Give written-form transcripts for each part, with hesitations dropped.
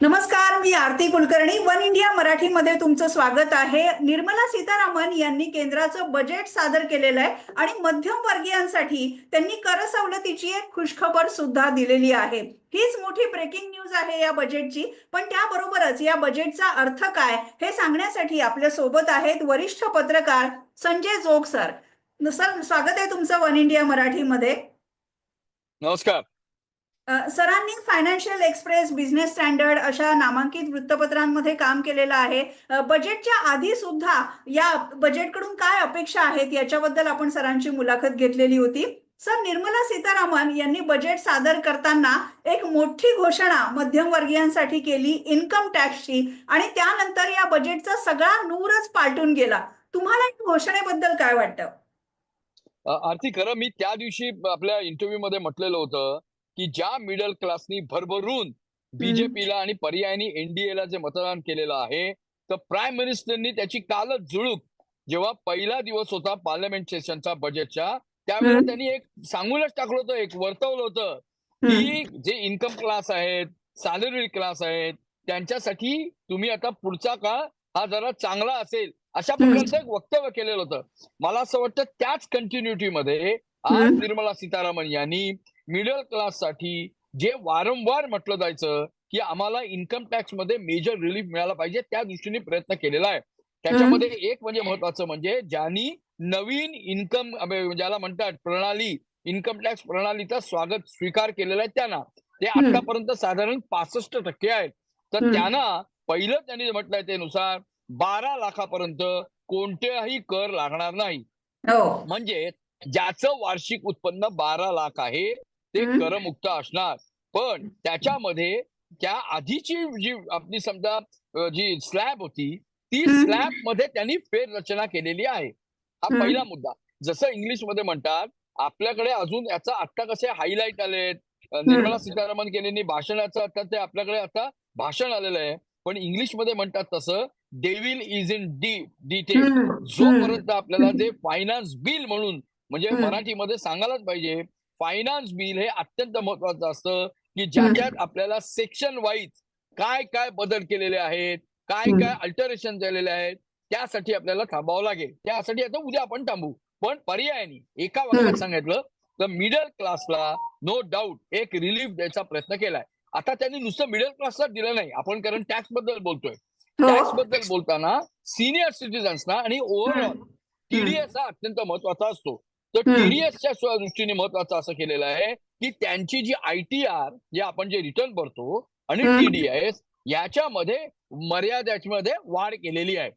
नमस्कार, मी आरती Kulkarni. One India मराठीमध्ये तुमचं स्वागत आहे. निर्मला सीतारामन यांनी केंद्राचं बजेट सादर केलेलं आहे आणि मध्यम वर्गीयांसाठी त्यांनी कर सवलतीची एक खुशखबर सुद्धा दिलेली आहे. हीच मोठी ब्रेकिंग न्यूज आहे या बजेटची. पण त्याबरोबरच या बजेटचा अर्थ काय हे सांगण्यासाठी आपल्या सोबत आहेत वरिष्ठ पत्रकार संजय जोग सर. सर, स्वागत आहे तुमचं वन इंडिया मराठीमध्ये. नमस्कार. सरांनी फायनान्शियल एक्सप्रेस, बिझनेस स्टँडर्ड अशा नामांकित वृत्तपत्रांमध्ये काम केलेलं आहे. बजेटच्या आधी सुद्धा या बजेटकडून काय अपेक्षा आहेत याच्याबद्दल आपण सरांची मुलाखत घेतलेली होती. सर, निर्मला सीतारामन यांनी बजेट सादर करताना एक मोठी घोषणा मध्यमवर्गीयांसाठी केली, इन्कम टॅक्सची, आणि त्यानंतर या बजेटचा सगळा नूरच पालटून गेला. तुम्हाला या घोषणेबद्दल काय वाटतं? आरती, खरं मी त्या दिवशी आपल्या इंटरव्ह्यू मध्ये म्हटलेलं होतं की ज्या मिडल क्लासनी भरभरून बीजेपीला आणि पर्यायाने एनडीएला जे मतदान केलेलं आहे, तर प्राईम मिनिस्टरनी त्याची कालच जुळूक जेव्हा पहिला दिवस होता पार्लमेंट सेशनचा बजेटच्या, त्यावेळेला त्यांनी एक सांगूनच टाकलं होतं, एक वर्तवलं होतं की जे इन्कम क्लास आहेत, सॅलरी क्लास आहेत, त्यांच्यासाठी तुम्ही आता पुढचा काळ हा जरा चांगला असेल अशा प्रकारचं एक वक्तव्य केलेलं होतं. मला असं वाटतं त्याच कंटिन्युटीमध्ये आज निर्मला सीतारामन यांनी मिडल क्लाससाठी जे वारंवार म्हटलं जायचं की आम्हाला इन्कम टॅक्स मध्ये मेजर रिलीफ मिळाला पाहिजे, त्या दृष्टीने प्रयत्न केलेला आहे. त्याच्यामध्ये एक म्हणजे महत्वाचं म्हणजे ज्यांनी नवीन इन्कम ज्याला म्हणतात प्रणाली, इन्कम टॅक्स प्रणालीचा स्वीकार केलेला आहे त्यांना, ते आतापर्यंत साधारण 65% आहेत. तर त्यांना पहिलं त्यांनी म्हटलंय त्यानुसार 12 लाखापर्यंत कोणतेही कर लागणार नाही. हो. म्हणजे ज्याचं वार्षिक उत्पन्न 12 लाख आहे ते करमुक्त असणार. पण त्याच्यामध्ये त्या आधीची जी आपली समजा जी स्लॅब होती, ती स्लॅब मध्ये त्यांनी फेररचना केलेली आहे. हा पहिला मुद्दा. जसं इंग्लिश मध्ये म्हणतात, आपल्याकडे अजून याचा आता कसे हायलाइट आलेत, निर्मला सीतारामन केलेली भाषणाचं आता ते आपल्याकडे आता भाषण आलेलं आहे. पण इंग्लिश मध्ये म्हणतात तसं, डेव्हिल इज इन डिटेल. जोपर्यंत आपल्याला जे फायनान्स बिल म्हणून, म्हणजे मराठीमध्ये सांगायलाच पाहिजे, फायनान्स बिल हे अत्यंत महत्वाचं असतं की ज्याच्यात आपल्याला सेक्शन वाईज काय काय बदल केलेले आहेत, काय काय अल्टरेशन झालेले आहेत, त्यासाठी आपल्याला थांबावं लागेल. त्यासाठी आता उद्या आपण थांबू. पण पर्यायाने एका वाक्यात सांगितलं तर मिडल क्लासला नो डाऊट एक रिलीफ द्यायचा प्रयत्न केलाय. आता त्यांनी नुसतं मिडल क्लासला दिलं नाही, आपण कारण टॅक्स बद्दल बोलतोय. टॅक्स बद्दल बोलताना सिनियर सिटीजन्सना आणि ओव्हरऑल टीडीएस हा अत्यंत महत्वाचा असतो. तर टीडीएसच्या दृष्टीने महत्वाचं असं केलेलं आहे की त्यांची जी आयटीआर, जे आपण जे रिटर्न भरतो, आणि टीडीएस याच्यामध्ये मर्यादेमध्ये वाढ केलेली आहे.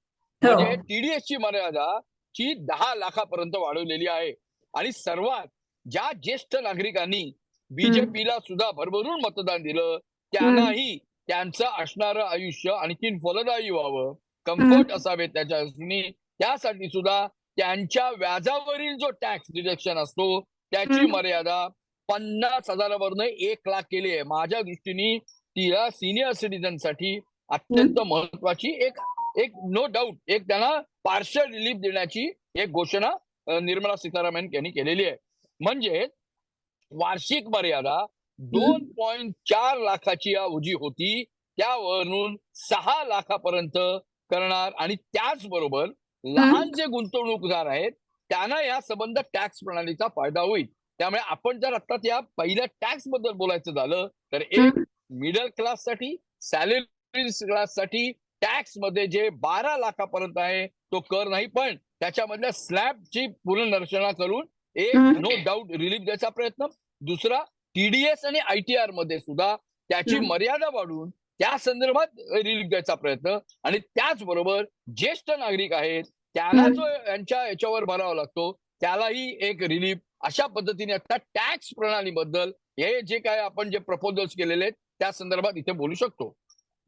म्हणजे टीडीएसची मर्यादा 10 लाखापर्यंत वाढवलेली आहे. आणि सर्वात ज्या ज्येष्ठ नागरिकांनी बीजेपीला सुद्धा भरभरून मतदान दिलं, त्यांनाही त्यांचं असणारं आयुष्य आणखीन फलदायी व्हावं, कम्फर्ट असावे त्यासाठी सुद्धा त्यांच्या व्याजावरील जो टॅक्स डिडक्शन असतो त्याची मर्यादा 50,000वरनं 1 लाख केली आहे. माझ्या दृष्टीने तिला सिनियर सिटीजनसाठी अत्यंत महत्वाची एक एक नो डाऊट एक त्यांना पार्शल रिलीफ देण्याची एक घोषणा निर्मला सीतारामन यांनी केलेली आहे. म्हणजे वार्षिक मर्यादा 2.4 लाखाची जी होती त्यावरून 6 लाखापर्यंत करणार. आणि त्याचबरोबर लहान जे गुंतवणूकदार आहेत त्यांना या संबंध टॅक्स प्रणालीचा फायदा होईल. त्यामुळे आपण जर आता त्या पहिल्या टॅक्स बद्दल बोलायचं झालं तर एक मिडल क्लाससाठी, सॅलरी क्लाससाठी टॅक्स मध्ये जे 12 लाखापर्यंत आहे तो कर नाही, पण त्याच्यामधल्या स्लॅबची पुनर्रचना करून एक नो डाऊट रिलीफ द्यायचा प्रयत्न. दुसरा, टीडीएस आणि आयटीआर मध्ये सुद्धा त्याची मर्यादा वाढवून त्या संदर्भात रिलीफ द्यायचा प्रयत्न. आणि त्याचबरोबर ज्येष्ठ नागरिक आहेत त्यांना जो यांच्या याच्यावर भरावा लागतो त्यालाही एक रिलीफ. अशा पद्धतीने आता टॅक्स प्रणालीबद्दल हे जे काय आपण जे प्रपोजल्स केलेले आहेत त्या संदर्भात इथे बोलू शकतो.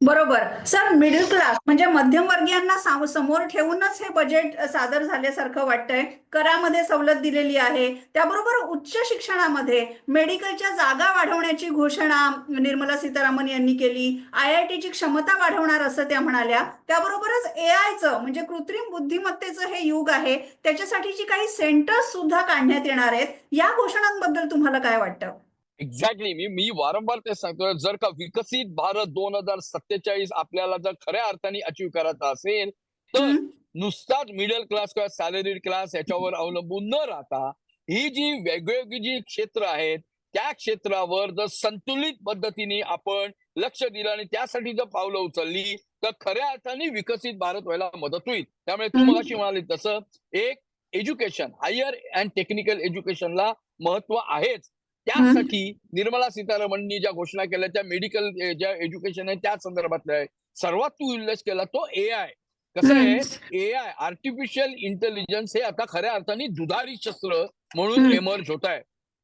बरोबर. सर, मिडल क्लास म्हणजे मध्यमवर्गीयांना समोर ठेवूनच हे बजेट सादर झाल्यासारखं वाटतंय. करामध्ये सवलत दिलेली आहे, त्याबरोबर उच्च शिक्षणामध्ये मेडिकलच्या जागा वाढवण्याची घोषणा निर्मला सीतारामन यांनी केली. IIT ची क्षमता वाढवणार असं त्या म्हणाल्या. त्याबरोबरच AI चं म्हणजे कृत्रिम बुद्धिमत्तेचं हे युग आहे, त्याच्यासाठीची काही सेंटर्स सुद्धा काढण्यात येणार आहेत. या घोषणांबद्दल तुम्हाला काय वाटतं? एक्झॅक्टली. मी वारंवार ते सांगतोय, जर का विकसित भारत 2047 आपल्याला जर खऱ्या अर्थाने अचीव्ह करायचा असेल, तर हं, नुसताच मिडल क्लास किंवा सॅलरीड क्लास याच्यावर अवलंबून न राहता, ही जी वेगवेगळी जी क्षेत्र आहेत, त्या क्षेत्रावर जर संतुलित पद्धतीने आपण लक्ष दिलं आणि त्यासाठी जर पावलं उचलली, तर खऱ्या अर्थाने विकसित भारत व्हायला मदत होईल. त्यामुळे तू हं, मगाशी म्हणाली तसं, एक एज्युकेशन, हायर अँड टेक्निकल एज्युकेशनला महत्व आहेच. हं, त्यासाठी निर्मला सीतारामननी ज्या घोषणा केल्या त्या मेडिकल ज्या एज्युकेशन आहे त्या संदर्भातल्या आहे. सर्वात तू उल्लेख केला तो एआय. कसं हं, आहे, एआय आर्टिफिशियल इंटेलिजन्स हे आता खऱ्या अर्थाने दुधारी शस्त्र म्हणून हं, एमर्ज होत आहे.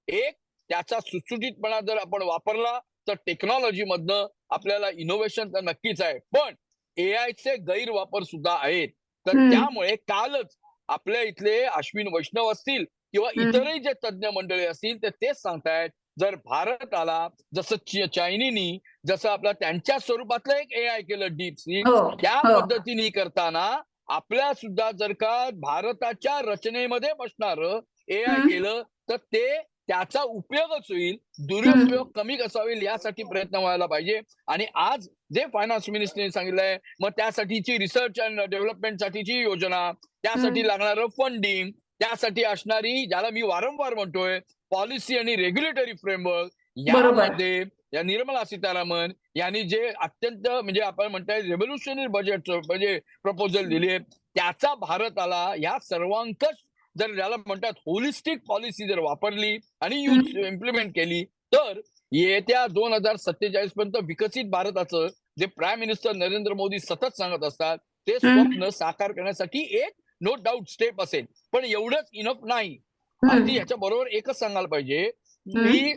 एक, त्याचा सुटसुटीतपणा जर आपण वापरला तर टेक्नॉलॉजी मधनं आपल्याला इनोव्हेशन तर नक्कीच आहे, पण एआयचे गैरवापर सुद्धा आहेत. तर हं, त्यामुळे कालच आपल्या इथले अश्विन वैष्णव असतील किंवा हं. इतरही जे तज्ञ मंडळी असतील ते तेच सांगतायत, जर भारताला जसं चायनीनी जसं आपलं त्यांच्या स्वरूपातलं एक एआय केलं डीपसीक, हो, त्या हो. पद्धतीने करताना आपल्या सुद्धा जर का भारताच्या रचनेमध्ये बसणारं एआय हं, केलं तर ते त्याचा उपयोगच होईल, हं, दुरुपयोग कमी कसा होईल यासाठी प्रयत्न व्हायला पाहिजे. आणि आज जे फायनान्स मिनिस्टरने सांगितलंय, मग त्यासाठीची रिसर्च अँड डेव्हलपमेंटसाठीची योजना, हं. त्यासाठी लागणारं फंडिंग, त्यासाठी असणारी ज्याला मी वारंवार म्हणतोय पॉलिसी आणि रेग्युलेटरी फ्रेमवर्क, बरोबर. यामध्ये या निर्मला सीतारामन यांनी जे अत्यंत म्हणजे आपण म्हणताय रेव्होल्युशनरी बजेट म्हणजे प्रपोजल दिले, त्याचा भारताला या सर्वांकष जर ज्याला म्हणतात होलिस्टिक पॉलिसी जर वापरली आणि हं, इम्प्लिमेंट केली, तर येत्या 2047 पर्यंत विकसित भारताचं जे प्राईम मिनिस्टर नरेंद्र मोदी सतत सांगत असतात, ते हं, स्वप्न साकार करण्यासाठी एक नो डाऊट स्टेप असेल. पण एवढंच इनफ नाही. हं, अगदी ह्याच्या बरोबर एकच सांगायला पाहिजे, हं, की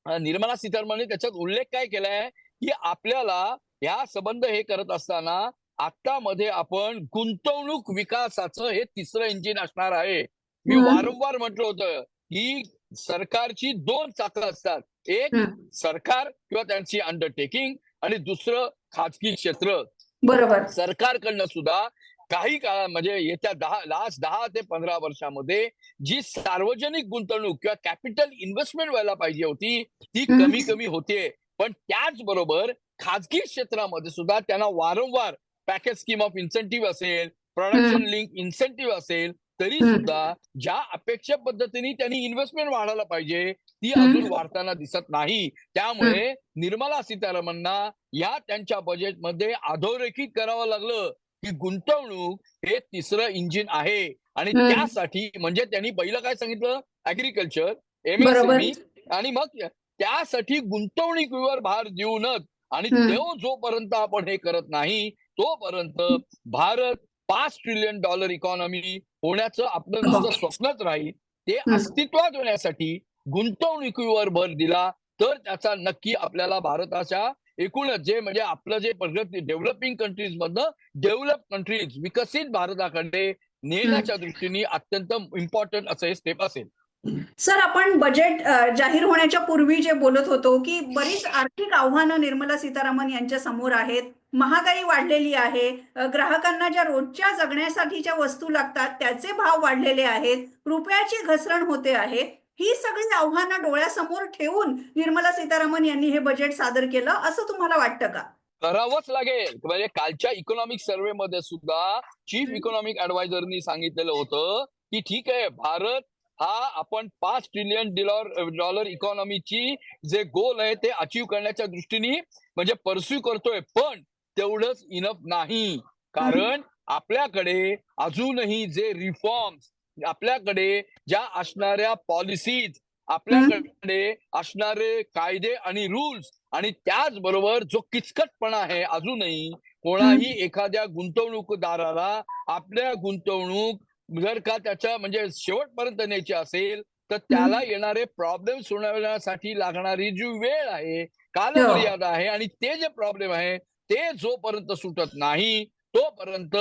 निर्मला सीतारामनने त्याच्यात उल्लेख काय केलाय, की आपल्याला ह्या संबंध हे करत असताना आत्तामध्ये आपण गुंतवणूक विकासाचं हे तिसरं इंजिन असणार आहे. मी हं, वारंवार म्हटलं होतं, की सरकारची 2 चाकं असतात. एक हं. सरकार किंवा त्यांची अंडरटेकिंग आणि दुसरं खाजगी क्षेत्र. बरोबर. सरकारकडनं सुद्धा काही काळा म्हणजे येत्या लास्ट 10 ते 15 वर्षामध्ये जी सार्वजनिक गुंतवणूक किंवा कॅपिटल इन्व्हेस्टमेंट व्हायला पाहिजे होती, ती हं, कमी कमी होतीये. पण त्याचबरोबर खाजगी क्षेत्रामध्ये सुद्धा त्यांना वारंवार पॅकेज स्कीम ऑफ इन्सेंटिव्ह असेल, हं, प्रोडक्शन लिंक इन्सेंटिव्ह असेल, तरी हं, सुद्धा ज्या अपेक्षा पद्धतीने त्यांनी इन्व्हेस्टमेंट वाढायला पाहिजे, ती हं, अजून वाढताना दिसत नाही. हं, त्यामुळे निर्मला सीतारामनना या त्यांच्या बजेटमध्ये अधोरेखित करावं लागलं, की गुंतवणूक हे तिसरं इंजिन आहे. आणि हं. त्यासाठी म्हणजे त्यांनी पहिलं काय सांगितलं, ऍग्रीकल्चर, बरोबर. एमएसएमई, आणि मग त्यासाठी गुंतवणुकीवर भार देऊनच, आणि हं, तो जोपर्यंत आपण हे करत नाही, तोपर्यंत भारत $5 ट्रिलियन इकॉनॉमी होण्याचं आपलं हो. नुसतं स्वप्नच राहील. ते हं. अस्तित्वात येण्यासाठी गुंतवणुकीवर भर दिला तर त्याचा नक्की आपल्याला भारताच्या एकूणच जे म्हणजे आपलं जे प्रगती डेव्हलपिंग कंट्रीज मधनं डेव्हलप कंट्रीज विकसित भारताकडे हं. नेण्याच्या दृष्टीने अत्यंत इम्पॉर्टंट असं हे स्टेप असेल. सर, आपण बजेट जाहीर होण्याच्या पूर्वी जे बोलत होतो, की बरीच आर्थिक आव्हानं निर्मला सीतारामन यांच्या समोर आहेत. महागाई वाढलेली आहे. ग्राहकांना ज्या रोजच्या जगण्यासाठीच्या वस्तू लागतात, त्याचे भाव वाढलेले आहेत. रुपयाची घसरण होते आहे. ही सगळी आव्हानं डोळ्यासमोर ठेवून निर्मला सीतारामन यांनी हे बजेट सादर केलं, असं तुम्हाला वाटतं का? करावंच लागेल. म्हणजे कालच्या इकॉनॉमिक सर्व्हे मध्ये सुद्धा चीफ हं, इकॉनॉमिक ऍडवायझरनी सांगितलेलं होतं, की ठीक आहे, भारत हा आपण $5 ट्रिलियन इकॉनॉमीची जे गोल आहे ते अचीव्ह करण्याच्या दृष्टीने म्हणजे परस्यू करतोय. पण तेवढंच इनफ नाही. हं, कारण आपल्याकडे अजूनही जे रिफॉर्म्स, आपल्याकडे ज्या असणाऱ्या पॉलिसीज, हं, आपल्याकडे असणारे कायदे आणि रूल्स, आणि त्याचबरोबर जो किचकटपणा आहे अजूनही, हं, कोणाही एखाद्या गुंतवणूकदाराला आपल्या गुंतवणूक जर का त्याच्या म्हणजे शेवटपर्यंत न्यायची असेल, तर हं. त्याला येणारे प्रॉब्लेम सोडवण्यासाठी लागणारी जी वेळ आहे, हो. कालमर्यादा आहे, आणि ते जे प्रॉब्लेम आहे ते जोपर्यंत सुटत नाही, तोपर्यंत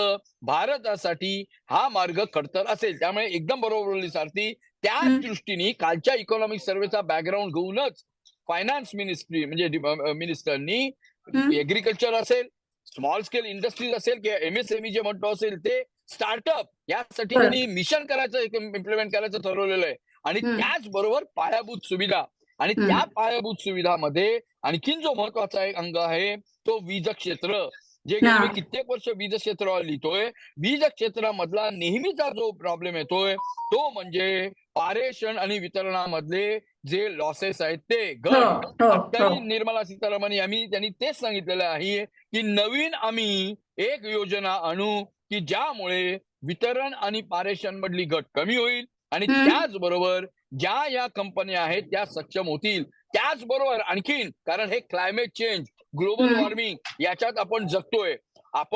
भारतासाठी हा मार्ग खडतर असेल. त्यामुळे एकदम बरोबर बोलली सारथी. त्याच हं, दृष्टीने कालच्या इकॉनॉमिक सर्व्हेचा बॅकग्राऊंड घेऊनच फायनान्स मिनिस्ट्री म्हणजे मिनिस्टरनी हं. एग्रीकल्चर असेल, स्मॉल स्केल इंडस्ट्रीज असेल किंवा एमएसएमई जे म्हणतो असेल ते स्टार्टअप, यासाठी बरं. त्यांनी मिशन करायचं, इम्प्लिमेंट करायचं ठरवलेलं आहे. आणि हं, त्याचबरोबर पायाभूत सुविधा, आणि त्या पायाभूत सुविधामध्ये आणखीन जो महत्वाचा एक अंग आहे तो वीज क्षेत्र, जे गेले मी कित्येक वर्ष वीज क्षेत्रावर लिहितोय. वीज क्षेत्रामधला नेहमीचा जो प्रॉब्लेम येतोय तो म्हणजे पारेषण आणि वितरणामधले जे लॉसेस आहेत ते घट. आत्ताही निर्मला सीतारामन त्यांनी तेच सांगितलेलं आहे की नवीन आम्ही एक योजना आणू की ज्यामुळे वितरण आणि पारेषण मधली घट कमी होईल आणि त्याचबरोबर ज्या या कंपन्या आहेत त्या सक्षम होतील. त्याचबरोबर आणखीन कारण हे क्लायमेट चेंज, ग्लोबल वॉर्मिंग याच्यात आपण जगतोय.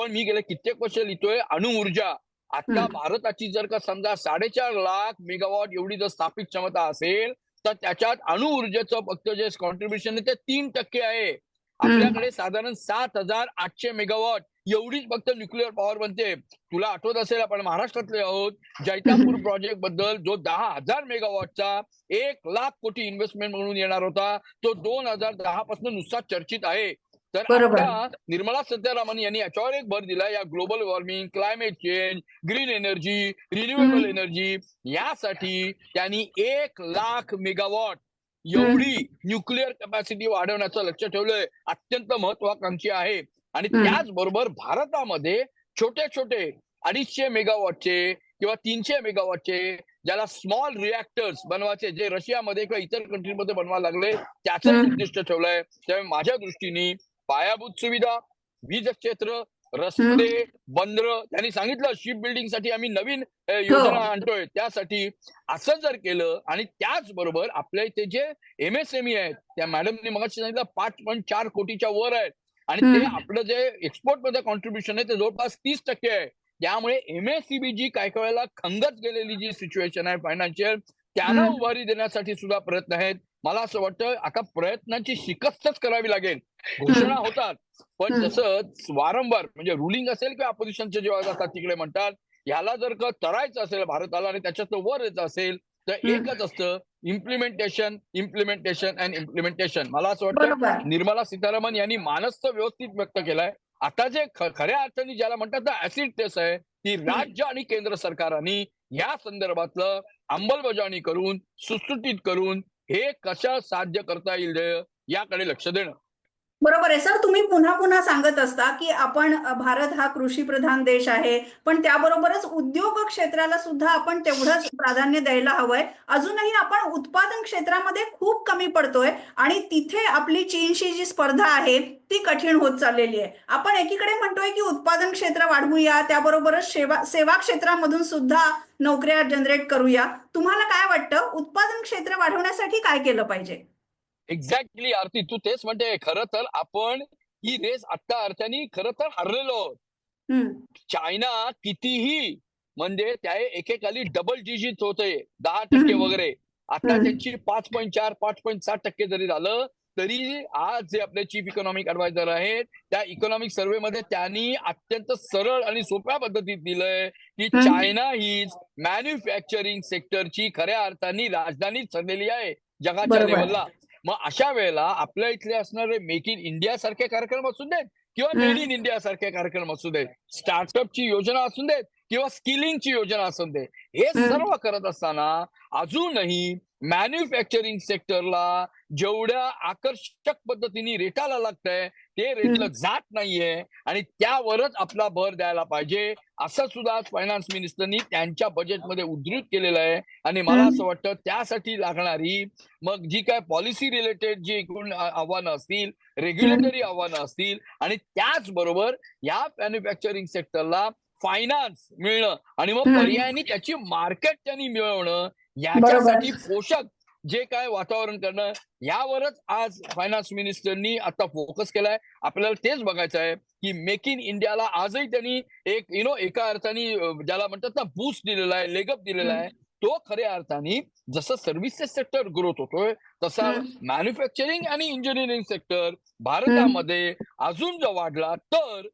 मी गेले कित्येक वर्ष लिहितोय अणुऊर्जा. आता भारताची जर का समजा 4.5 लाख मेगावॉट एवढी जर स्थापित क्षमता असेल तर त्याच्यात अणुऊर्जेचं फक्त जे कॉन्ट्रीब्युशन आहे ते 3% आहे. आपल्याकडे साधारण 7,800 मेगावॉट एवढीच फक्त न्यूक्लिअर पॉवर बनते. तुला आठवत असेल आपण महाराष्ट्रातले आहोत. जैतापूर प्रोजेक्ट बद्दल जो 10,000 मेगावॉटचा 1,00,000 कोटी इन्व्हेस्टमेंट म्हणून येणार होता तो 2010 पासून नुसता चर्चित आहे. तर आता निर्मला सीतारामन यांनी याच्यावर एक भर दिला, या global warming, climate change, green energy, renewable energy यासाठी त्यांनी 1,00,000 मेगावॉट एवढी न्यूक्लिअर कॅपॅसिटी वाढवण्याचं लक्ष ठेवलंय. अत्यंत महत्वाकांक्षी आहे. आणि त्याचबरोबर भारतामध्ये छोटे छोटे 250 मेगावॉटचे किंवा 300 मेगावॉटचे ज्याला स्मॉल रिॲक्टर्स बनवायचे, जे रशियामध्ये किंवा इतर कंट्रीमध्ये बनवायला लागले, त्याचं उद्दिष्ट ठेवलंय. त्यामुळे माझ्या दृष्टीने पायाभूत सुविधा, वीज क्षेत्र, रस्ते, बंदर, त्यांनी सांगितलं शिप बिल्डिंग साठी आम्ही नवीन योजना आणतोय. त्यासाठी असं जर केलं आणि त्याचबरोबर आपल्या इथे जे MSME आहेत त्या मॅडमने मगाशी सांगितलं 5.4 कोटीच्या वर आहेत आणि ते आपलं जे एक्सपोर्ट मध्ये कॉन्ट्रीब्युशन आहे ते जवळपास 30% आहे. त्यामुळे MSEB जी काही वेळेला खंगत गेलेली जी सिच्युएशन आहे फायनान्शियल, त्यांना उभारी देण्यासाठी सुद्धा प्रयत्न आहेत. मला असं वाटतं आता प्रयत्नांची शिकस्तच करावी लागेल. घोषणा होतात पण जसं वारंवार म्हणजे रुलिंग असेल किंवा अपोजिशनचे जेव्हा जातात तिकडे म्हणतात ह्याला जर का करायचं असेल भारताला आणि त्याच्यात वर यायचं असेल तर एकच असतं, इम्प्लिमेंटेशन, इम्प्लिमेंटेशन अँड इम्प्लिमेंटेशन. मला असं वाटतं निर्मला सीतारामन यांनी मानस व्यवस्थित व्यक्त केलाय. आता जे खऱ्या अर्थाने ज्याला म्हणतात ऍसिड टेस्ट आहे ती राज्य आणि केंद्र सरकारांनी या संदर्भातलं अंमलबजावणी करून सुटसुटीत करून हे कशा साध्य करता येईल याकडे लक्ष देणं. बरोबर आहे सर. तुम्ही पुन्हा पुन्हा सांगत असता की आपण भारत हा कृषी प्रधान देश आहे, पण त्याबरोबरच उद्योग क्षेत्राला सुद्धा आपण तेवढंच प्राधान्य द्यायला हवंय. अजूनही आपण उत्पादन क्षेत्रामध्ये खूप कमी पडतोय आणि तिथे आपली चीनशी जी स्पर्धा आहे ती कठीण होत चाललेली आहे. आपण एकीकडे म्हणतोय की उत्पादन क्षेत्र वाढवूया, त्याबरोबरच सेवा क्षेत्रामधून सुद्धा नोकऱ्या जनरेट करूया. तुम्हाला काय वाटतं, उत्पादन क्षेत्र वाढवण्यासाठी काय केलं पाहिजे? एक्झॅक्टली आरती, तू तेच म्हणते. खरं तर आपण ही रेस आत्ता अर्थाने खरं तर हरलेलो आहोत. चायना कितीही म्हणजे त्या एकेकाली डबल डिजिट होते 10% वगैरे, आता त्यांची 5.4 5.7% जरी झालं तरी आज जे आपले चीफ इकॉनॉमिक ऍडवायझर आहेत त्या इकॉनॉमिक सर्व्हे मध्ये त्यांनी अत्यंत सरळ आणि सोप्या पद्धतीत दिलंय की चायना ही मॅन्युफॅक्चरिंग सेक्टरची खऱ्या अर्थाने राजधानी ठरलेली आहे जगाच्या लेवलला. मग अशा वेळेला आपल्या इथले असणारे मेक इन इंडिया सारखे कार्यक्रम असू देत किंवा मेड इन इंडिया सारखे कार्यक्रम असू देत, स्टार्टअपची योजना असू देत किंवा स्किलिंगची योजना असू दे, हे सर्व करत असताना अजूनही मॅन्युफॅक्चरिंग सेक्टरला जेवढ्या आकर्षक पद्धतीने रेटाला लागतंय ते रेटला जात नाहीये आणि त्यावरच आपला भर द्यायला पाहिजे असं सुद्धा फायनान्स मिनिस्टरनी त्यांच्या बजेटमध्ये उद्धृत केलेलं आहे. आणि मला असं वाटतं त्यासाठी लागणारी मग जी काय पॉलिसी रिलेटेड जी एकूण आव्हानं असतील, रेग्युलेटरी आव्हानं असतील आणि त्याचबरोबर या मॅन्युफॅक्चरिंग सेक्टरला फायनान्स मिळणं आणि मग पर्यायाने त्याची मार्केट त्यांनी मिळवणं, याच्यासाठी पोषक जे काय वातावरण करणं, यावरच आज फायनान्स मिनिस्टरनी आता फोकस केलाय. आपल्याला तेच बघायचं आहे की मेक इन इंडियाला आजही त्यांनी एक एका अर्थाने ज्याला म्हणतात ना बूस्ट दिलेला आहे, लेगअप दिलेला आहे. तो खऱ्या अर्थाने जसं सर्व्हिसेस सेक्टर ग्रोथ होतोय तसा मॅन्युफॅक्चरिंग आणि इंजिनिअरिंग सेक्टर भारतामध्ये अजून जर वाढला तर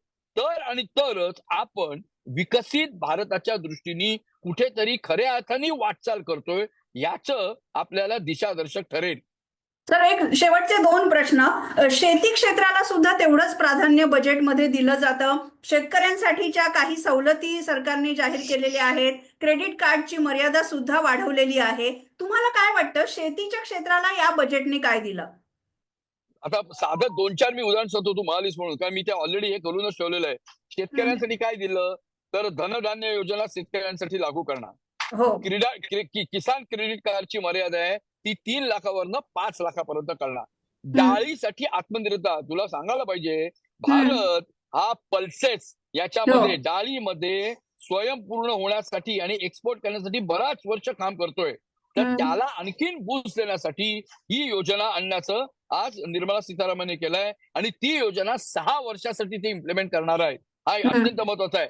आणि तरच आपण विकसित भारताच्या दृष्टीने कुठेतरी खऱ्या अर्थाने वाटचाल करतोय याचं आपल्याला दिशादर्शक ठरेल. तर एक शेवटचे 2 प्रश्न. शेती क्षेत्राला सुद्धा तेवढंच प्राधान्य बजेटमध्ये दिलं जातं. शेतकऱ्यांसाठीच्या काही सवलती सरकारने जाहीर केलेल्या आहेत. क्रेडिट कार्डची मर्यादा सुद्धा वाढवलेली आहे. तुम्हाला काय वाटतं शेतीच्या क्षेत्राला या बजेटने काय दिलं? आता साधं 2-4 मी उदाहरण सांगतो, तू म्हणालीस म्हणून, कारण मी ते ऑलरेडी हे करूनच ठेवलेलं आहे. हं. शेतकऱ्यांसाठी काय दिलं, तर धनधान्य योजना शेतकऱ्यांसाठी लागू करणार. हो. किसान क्रेडिट कार्डची मर्यादा आहे ती 3 लाखावरनं 5 लाखापर्यंत करणार. हं. डाळीसाठी आत्मनिर्भरता, तुला सांगायला पाहिजे, हं. भारत हा पल्सेस हो. याच्यामध्ये डाळीमध्ये स्वयंपूर्ण होण्यासाठी आणि एक्सपोर्ट करण्यासाठी बराच वर्ष काम करतोय. तर हं. त्याला आणखीन बूस्ट देण्यासाठी ही योजना आणण्याचं आज निर्मला सीतारामन केलंय आणि ती योजना 6 वर्षासाठी ते इम्प्लिमेंट करणार आहे. हा हं. अत्यंत महत्वाचा आहे.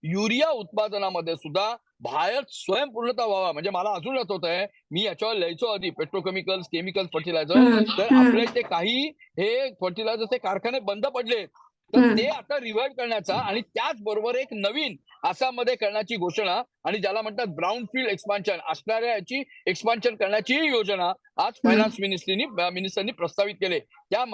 युरिया उत्पादनामध्ये सुद्धा भारत स्वयंपूर्णता व्हावा. म्हणजे मला अजून आठवत आहे, मी याच्यावर लिहायचो आधी पेट्रोकेमिकल्स, केमिकल फर्टिलायझर. हं. तर हं. आपल्या इथे काही हे फर्टिलायझरचे कारखाने बंद पडले. तर हं. ते आता रिव्हाइव्ह करण्याचा आणि त्याचबरोबर एक नवीन आसाममध्ये करण्याची घोषणा आणि ज्याला म्हणतात ब्राऊन फील्ड एक्सपान्शन असणाऱ्या याची एक्सपान्शन करण्याची योजना आज हं. फायनान्स मिनिस्टरनी प्रस्तावित केले.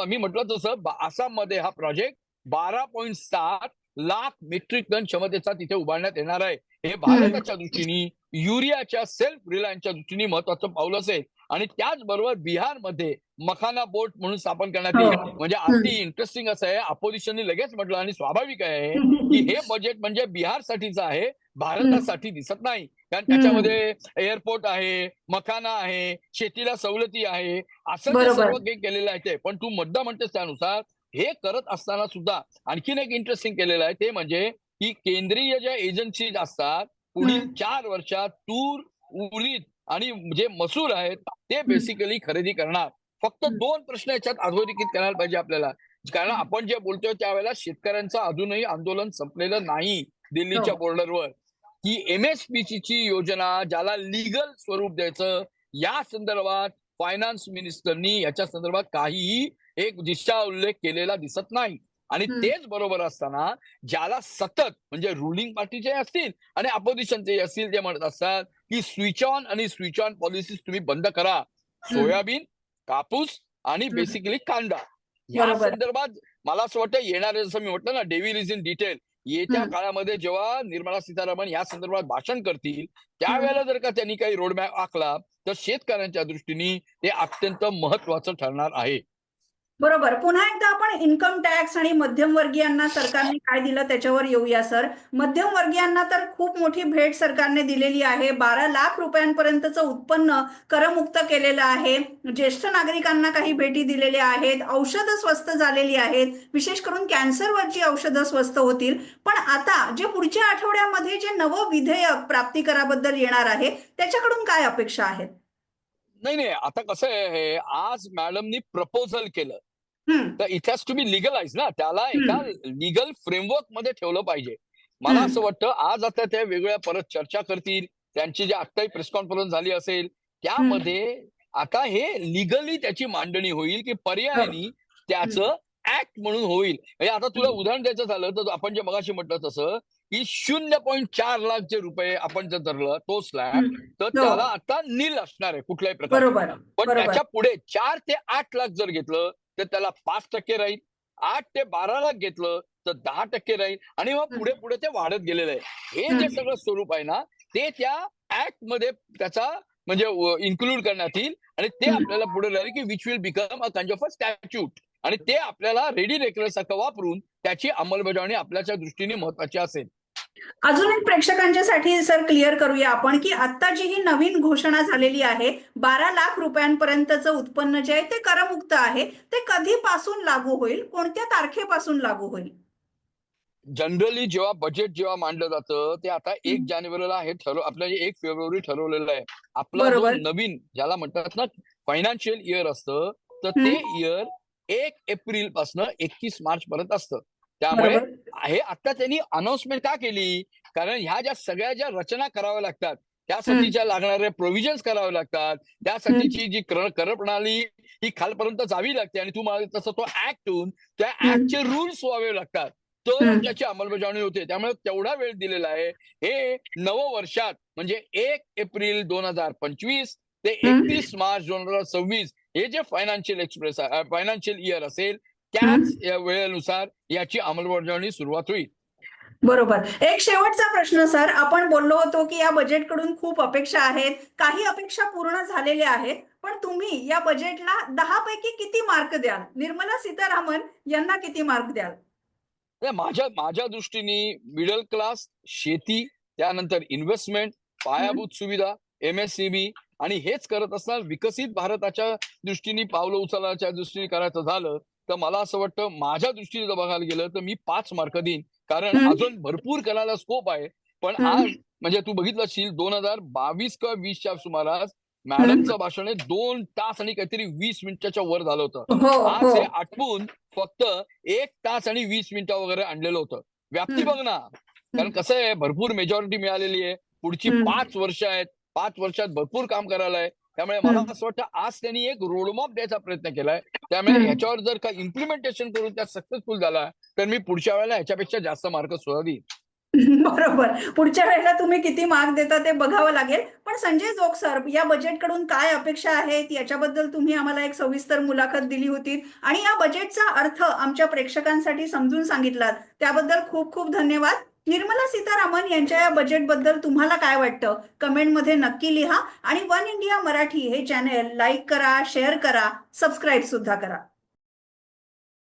मी म्हटलं तसं आसाममध्ये हा प्रोजेक्ट 12.7 लाख मेट्रिक टन क्षमतेचा तिथे उभारण्यात येणार आहे. हे हं. भारताच्या दृष्टीने युरियाच्या सेल्फ रिलायन्सच्या दृष्टीने महत्वाचं पाऊल असेल आणि त्याचबरोबर बिहारमध्ये मखाना बोर्ड म्हणून स्थापन करण्यात हो. येईल. म्हणजे हं. अति इंटरेस्टिंग असं आहे, अपोजिशनने लगेच म्हटलं आणि स्वाभाविक आहे की हे बजेट म्हणजे बिहारसाठीचं आहे, भारतासाठी दिसत नाही. कारण हं. त्याच्यामध्ये एअरपोर्ट आहे, मखाना आहे, शेतीला सवलती आहे, असं जे बरोबर. सर्व काही केलेलं आहे ते. पण तू मुद्दा म्हणतेस त्यानुसार हे करत असताना सुद्धा आणखीन एक इंटरेस्टिंग केलेलं आहे ते म्हणजे की केंद्रीय ज्या एजन्सीज असतात पुढील हं. 4 वर्षात तूर, उडीद आणि जे मसूर आहेत ते हं. बेसिकली खरेदी करणार. फक्त हं. 2 प्रश्न याच्यात अधोरेखित करायला पाहिजे आपल्याला. कारण हं. आपण जे बोलतोय त्यावेळेला शेतकऱ्यांचं अजूनही आंदोलन संपलेलं नाही हो. दिल्लीच्या बॉर्डरवर. की एमएसपीची योजना ज्याला लीगल स्वरूप द्यायचं या संदर्भात फायनान्स मिनिस्टरनी याच्या संदर्भात काहीही एक दिशा उल्लेख केलेला दिसत नाही. आणि हं. तेच बरोबर असताना ज्याला सतत म्हणजे रुलिंग पार्टीचे असतील आणि अपोजिशनचे असतील ते म्हणत असतात की स्विच ऑन आणि स्विच ऑन पॉलिसीज तुम्ही बंद करा. हं. सोयाबीन, कापूस आणि हं. बेसिकली कांदा या बरोबर. संदर्भात मला असं वाटतं येणारे, जसं मी म्हटलं ना, डेव्हिल इज इन डिटेल. येत्या हं. काळामध्ये जेव्हा निर्मला सीतारामन या संदर्भात भाषण करतील हं. त्यावेळेला जर का त्यांनी काही रोडमॅप आखला तर शेतकऱ्यांच्या दृष्टीने ते अत्यंत महत्वाचं ठरणार आहे. बरोबर. पुन्हा एकदा आपण इन्कम टॅक्स आणि मध्यमवर्गीयांना सरकारने काय दिलं त्याच्यावर येऊया सर. मध्यमवर्गीयांना तर खूप मोठी भेट सरकारने दिलेली आहे. 12 लाख रुपयांपर्यंतचं उत्पन्न करमुक्त केलेलं आहे. ज्येष्ठ नागरिकांना काही भेटी दिलेल्या आहेत. औषधं स्वस्त झालेली आहेत. विशेष करून कॅन्सरवरची औषधं स्वस्त होतील. पण आता जे पुढच्या आठवड्यामध्ये जे नवं विधेयक प्राप्तिकराबद्दल येणार आहे, त्याच्याकडून काय अपेक्षा आहेत? नाही नाही, आता कसं आहे, हे आज मॅडमनी प्रपोजल केलं हं. तर it has to be legalise ना, त्याला एका हं. लीगल फ्रेमवर्क मध्ये ठेवलं पाहिजे. मला हं. असं वाटतं आज आता त्या वेगळ्या परत चर्चा करतील. त्यांची जी आत्ताही प्रेस कॉन्फरन्स झाली असेल हं. त्यामध्ये आता हे लिगली त्याची मांडणी होईल की हो. पर्यायाने हं. त्याचं ऍक्ट म्हणून होईल. म्हणजे आता तुला हं. उदाहरण द्यायचं झालं तर आपण जे मगाशी म्हटलं तसं की 0.4 लाख जे रुपये आपण जर धरलं तो स्लॅब, हं. तर हो. त्याला आता नील असणार आहे कुठल्याही प्रकारची. बरोबर, पण बरोबर. त्याच्या पुढे 4 ते 8 लाख जर घेतलं तर त्याला 5% राहील. 8 ते 12 लाख घेतलं तर 10% राहील आणि मग हं. पुढे पुढे ते वाढत गेलेलं आहे. हे जे हं. सगळं स्वरूप आहे ना ते त्या ऍक्ट मध्ये त्याचा म्हणजे इन्क्लूड करण्यात येईल आणि ते हं. आपल्याला पुढे राहील की which will become a kind of a statute आणि ते आपल्याला रेडी रेकनरसारखं वापरून त्याची अंमलबजावणी आपल्याच्या दृष्टीने महत्वाची असेल. अजून एक प्रेक्षकांच्यासाठी सर क्लिअर करूया आपण, की आता जी ही नवीन घोषणा झालेली आहे, 12 लाख रुपयांपर्यंतचं उत्पन्न जे आहे ते करमुक्त आहे. ते कधीपासून लागू होईल? कोणत्या तारखेपासून लागू होईल? जनरली जेव्हा बजेट मांडलं जातं ते आता 1 हं. जानेवारीला हे आपलं 1 फेब्रुवारी ठरवलेलं आहे. आपला जो बरोबर. नवीन ज्याला म्हणतात ना फायनान्शियल इयर असतं, तर ते हं. इयर 1 एप्रिल पासून 31 मार्च पर्यंत असतं. त्यामुळे बरोबर. हे आता त्यांनी अनाउन्समेंट का केली? कारण ह्या ज्या रचना कराव्या लागतात, हं. त्यासाठीच्या लागणारे प्रोव्हिजन्स करावे लागतात. हं. त्यासाठीची जी कर प्रणाली ही खालपर्यंत जावी लागते आणि तू म्हणाली तसं तो ऍक्ट होऊन त्या हं. ऍक्टचे रूल्स व्हावे लागतात. तरच हं. त्याची अंमलबजावणी होते. त्यामुळे तेवढा वेळ दिलेला आहे. हे नववर्षात म्हणजे 1 एप्रिल 2025 ते हम्म, 31 मार्च 2026 हे जे फायनान्शियल इयर असेल हम्म. त्याच वेळेनुसार याची अंमलबजावणी सुरुवात होईल. बरोबर. एक शेवटचा प्रश्न सर, आपण बोललो होतो की या बजेटकडून खूप अपेक्षा आहेत, काही अपेक्षा पूर्ण झालेल्या आहेत, पण तुम्ही या बजेटला 10 पैकी किती मार्क द्याल? निर्मला सीतारामन यांना किती मार्क द्याल? नाही, माझ्या माझ्या दृष्टीने मिडल क्लास, शेती, त्यानंतर इन्व्हेस्टमेंट, हम्म, पायाभूत सुविधा, MSCB आणि हेच करत असणार विकसित भारताच्या दृष्टीने पावलं उचलण्याच्या दृष्टीने करायचं झालं तर मला असं वाटतं माझ्या दृष्टीने जर बघायला गेलं तर मी 5 मार्क देईन. कारण हम्म, अजून भरपूर करायला स्कोप आहे. पण आज हम्म, म्हणजे तू बघितलं असशील 2022 किंवा 20च्या सुमारास हम्म. मॅडमचं भाषण हे 2 तास आणि काहीतरी 20 मिनिटाच्या वर झालं होतं. हो, हो. आज हे आटपून फक्त 1 तास आणि 20 मिनिटं वगैरे आणलेलं होतं. व्याप्ती हम्म, बघ ना. कारण हम्म, कसं आहे भरपूर मेजॉरिटी मिळालेली आहे. पुढची हम्म, 5 वर्ष आहेत. 5 वर्षात भरपूर काम करायला आहे. त्यामुळे मला हम्म, असं वाटतं आज त्यांनी एक रोडमॅप द्यायचा प्रयत्न केलाय. त्यामुळे हम्म. ह्याच्यावर जर का इम्प्लिमेंटेशन करून त्या सक्सेसफुल झाला तर मी पुढच्या वेळेला ह्याच्यापेक्षा जास्त मार्क सुद्धा देईन. बरोबर. पुढच्या वेळेला तुम्ही किती मार्क देता ते बघावं लागेल. पण संजय जोग सर, या बजेटकडून काय अपेक्षा आहेत याच्याबद्दल तुम्ही आम्हाला एक सविस्तर मुलाखत दिली होती आणि या बजेटचा अर्थ आमच्या प्रेक्षकांसाठी समजून सांगितलात. त्याबद्दल खूप खूप धन्यवाद. निर्मला सीतारामन यांच्या या बजेटबद्दल तुम्हाला काय वाटतं? कमेंटमध्ये नक्की लिहा आणि वन इंडिया मराठी हे चॅनेल लाईक करा, शेअर करा, सबस्क्राईब सुद्धा करा.